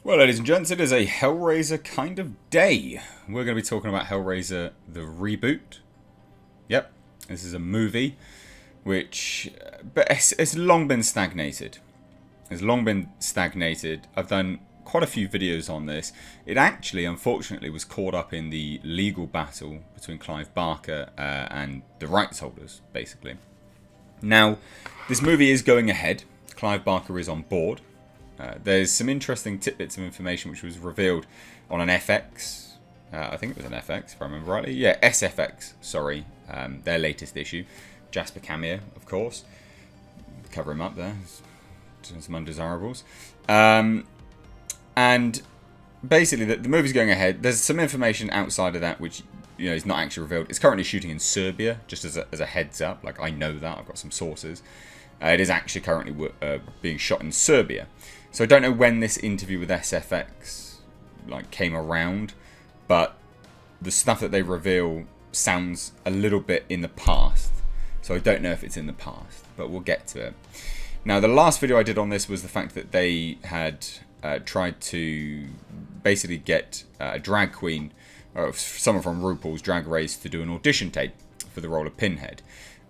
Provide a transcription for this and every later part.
Well, ladies and gents, it is a Hellraiser kind of day. We're going to be talking about Hellraiser the Reboot. Yep, this is a movie but it's long been stagnated. It's long been stagnated. I've done quite a few videos on this. It actually, unfortunately, was caught up in the legal battle between Clive Barker and the rights holders, basically. Now, this movie is going ahead. Clive Barker is on board. There's some interesting tidbits of information which was revealed on an FX. I think it was an FX, if I remember rightly. Yeah, SFX, sorry. Their latest issue. Jasper cameo, of course. Cover him up there. Some undesirables. And basically, the movie's going ahead. There's some information outside of that which is not actually revealed. It's currently shooting in Serbia, just as a heads up. Like, I know that. I've got some sources. It is actually currently being shot in Serbia. So I don't know when this interview with SFX came around, but the stuff that they reveal sounds a little bit in the past. So I don't know if it's in the past, but we'll get to it. Now, the last video I did on this was the fact that they had tried to basically get a drag queen, or someone from RuPaul's Drag Race, to do an audition tape for the role of Pinhead.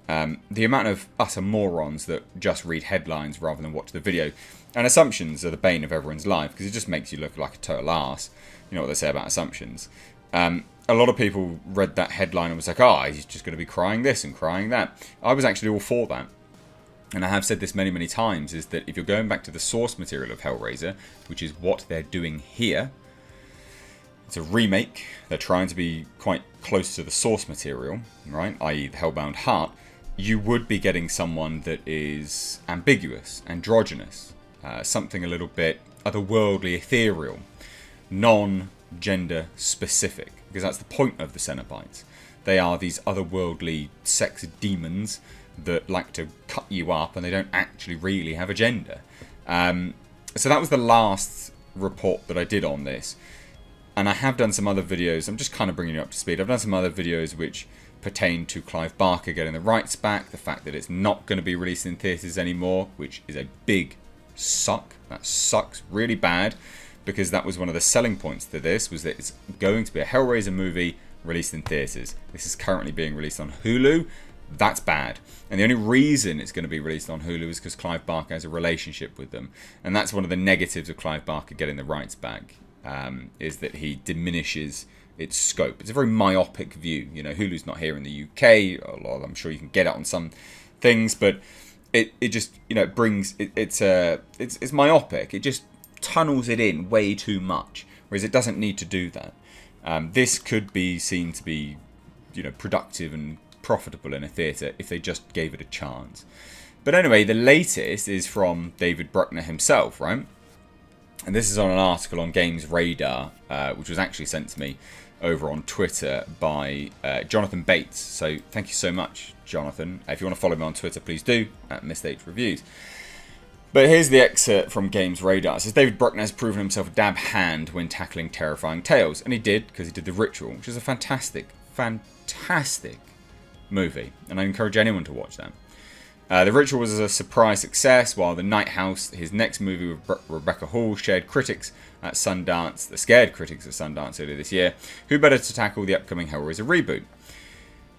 The amount of utter morons that just read headlines rather than watch the video, and assumptions are the bane of everyone's life because it just makes you look like a total arse. You know what they say about assumptions. A lot of people read that headline and was like, oh, he's just going to be crying this and crying that. I was actually all for that. And I have said this many, many times, is that if you're going back to the source material of Hellraiser, which is what they're doing here, it's a remake. They're trying to be quite close to the source material, right? I.e. the Hellbound Heart. You would be getting someone that is ambiguous, androgynous, something a little bit otherworldly, ethereal, non-gender specific, because that's the point of the Cenobites. They are these otherworldly sex demons that like to cut you up, and they don't actually really have a gender. So that was the last report that I did on this, and I have done some other videos. I'm just kind of bringing you up to speed. I've done some other videos which pertain to Clive Barker getting the rights back, the fact that it's not going to be released in theatres anymore, which is a big suck. That sucks really bad, because that was one of the selling points to this, was that it's going to be a Hellraiser movie released in theatres. This is currently being released on Hulu. That's bad. And the only reason it's going to be released on Hulu is because Clive Barker has a relationship with them. And that's one of the negatives of Clive Barker getting the rights back, is that he diminishes its scope. It's a very myopic view. You know, Hulu's not here in the UK. Although I'm sure you can get it on some things, but it just, it brings it's myopic. It just tunnels it in way too much, whereas it doesn't need to do that. This could be seen to be, productive and profitable in a theatre if they just gave it a chance. But anyway, the latest is from David Bruckner himself, right? And this is on an article on Games Radar, which was actually sent to me over on Twitter by Jonathan Bates. So thank you so much, Jonathan. If you want to follow me on Twitter, please do, at Missed Reviews. But here's the excerpt from Games Radar. It says, David Bruckner has proven himself a dab hand when tackling terrifying tales. And he did, because he did The Ritual, which is a fantastic, fantastic movie. And I encourage anyone to watch that. The Ritual was a surprise success, while The Night House, his next movie with Rebecca Hall, scared critics at Sundance earlier this year. Who better to tackle the upcoming Hellraiser reboot?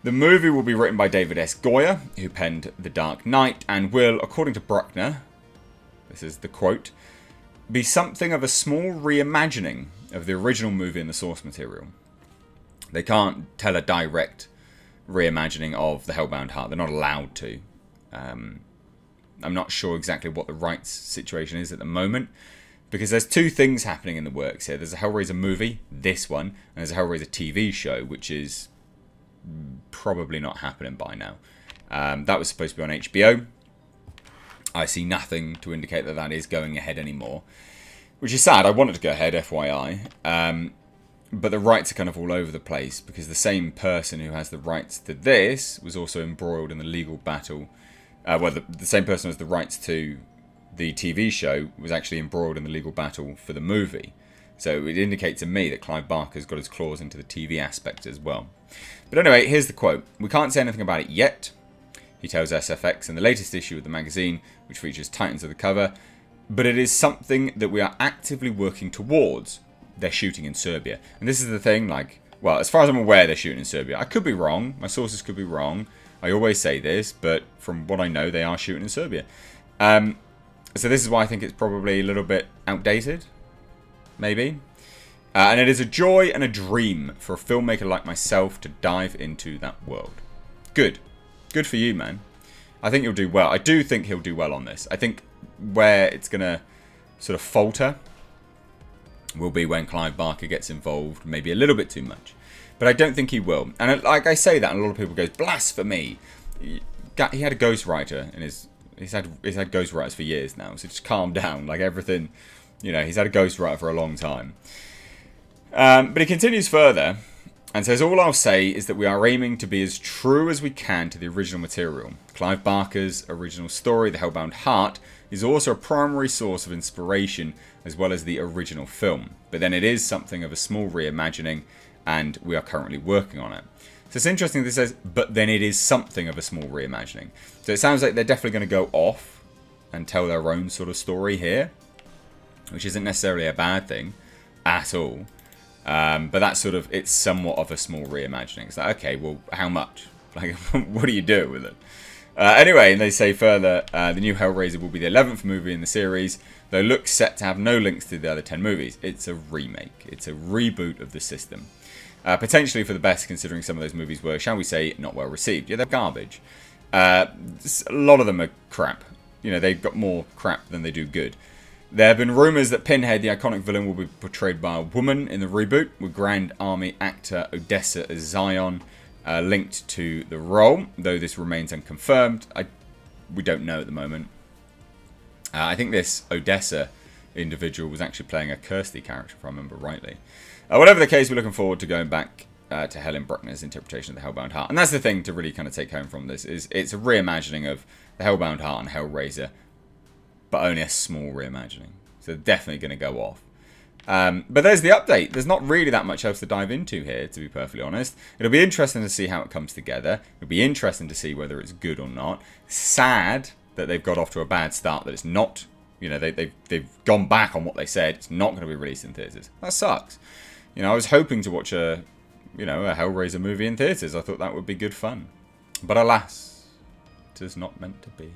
The movie will be written by David S. Goyer, who penned The Dark Knight, and will, according to Bruckner, this is the quote, be something of a small reimagining of the original movie and the source material. They can't tell a direct reimagining of The Hellbound Heart. They're not allowed to. I'm not sure exactly what the rights situation is at the moment, because there's two things happening in the works here. There's a Hellraiser movie, this one, and there's a Hellraiser TV show, which is probably not happening by now. That was supposed to be on HBO. I see nothing to indicate that that is going ahead anymore, which is sad. I wanted to go ahead, FYI. But the rights are kind of all over the place, because the same person who has the rights to this was also embroiled in the legal battle. Well, the same person who has the rights to the TV show was actually embroiled in the legal battle for the movie. So it indicates to me that Clive Barker's got his claws into the TV aspect as well. But anyway, here's the quote. We can't say anything about it yet, he tells SFX in the latest issue of the magazine, which features Titans of the cover. but it is something that we are actively working towards. They're shooting in Serbia. And this is the thing, like, well, as far as I'm aware, they're shooting in Serbia. I could be wrong. My sources could be wrong. I always say this, but from what I know, they are shooting in Serbia. So this is why I think it's probably a little bit outdated, maybe. And it is a joy and a dream for a filmmaker like myself to dive into that world. Good. Good for you, man. I think you'll do well. I do think he'll do well on this. I think where it's going to sort of falter will be when Clive Barker gets involved, maybe a little bit too much. But I don't think he will. And like I say that, and a lot of people go, blasphemy. He had a ghostwriter in his... He's had ghostwriters for years now, so just calm down. Like everything, you know, he's had a ghostwriter for a long time. But he continues further and says, all I'll say is that we are aiming to be as true as we can to the original material. Clive Barker's original story, The Hellbound Heart, is also a primary source of inspiration as well as the original film. But then it is something of a small reimagining, and we are currently working on it. So it's interesting that it says, but then it is something of a small reimagining. So it sounds like they're definitely going to go off and tell their own sort of story here, which isn't necessarily a bad thing at all. But that's sort of, it's somewhat of a small reimagining. It's like, okay, well, how much? Like, what do you do with it? Anyway, and they say further, the new Hellraiser will be the 11th movie in the series, though looks set to have no links to the other 10 movies. It's a remake. It's a reboot of the system. Potentially for the best, considering some of those movies were, shall we say, not well received. Yeah, they're garbage. A lot of them are crap. You know, they've got more crap than they do good. There have been rumours that Pinhead, the iconic villain, will be portrayed by a woman in the reboot, with Grand Army actor Odessa Zion linked to the role, though this remains unconfirmed. We don't know at the moment. I think this Odessa individual was actually playing a Kirsty character, if I remember rightly. Whatever the case, we're looking forward to going back to Helen Bruckner's interpretation of the Hellbound Heart. And that's the thing to really kind of take home from this, is it's a reimagining of the Hellbound Heart and Hellraiser, but only a small reimagining. So they're definitely going to go off. But there's the update. There's not really that much else to dive into here, to be perfectly honest. It'll be interesting to see how it comes together. It'll be interesting to see whether it's good or not. Sad that they've got off to a bad start, that it's not, you know, they've gone back on what they said. It's not going to be released in theatres. That sucks. You know, I was hoping to watch a Hellraiser movie in theatres. I thought that would be good fun. But alas, it is not meant to be.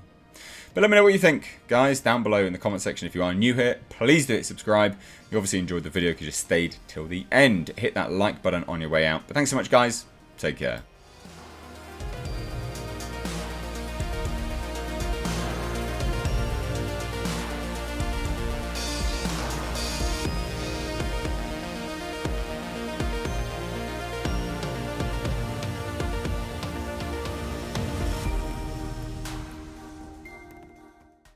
But let me know what you think, guys, down below in the comment section. If you are new here, please do hit subscribe. You obviously enjoyed the video because you stayed till the end. Hit that like button on your way out. But thanks so much, guys. Take care.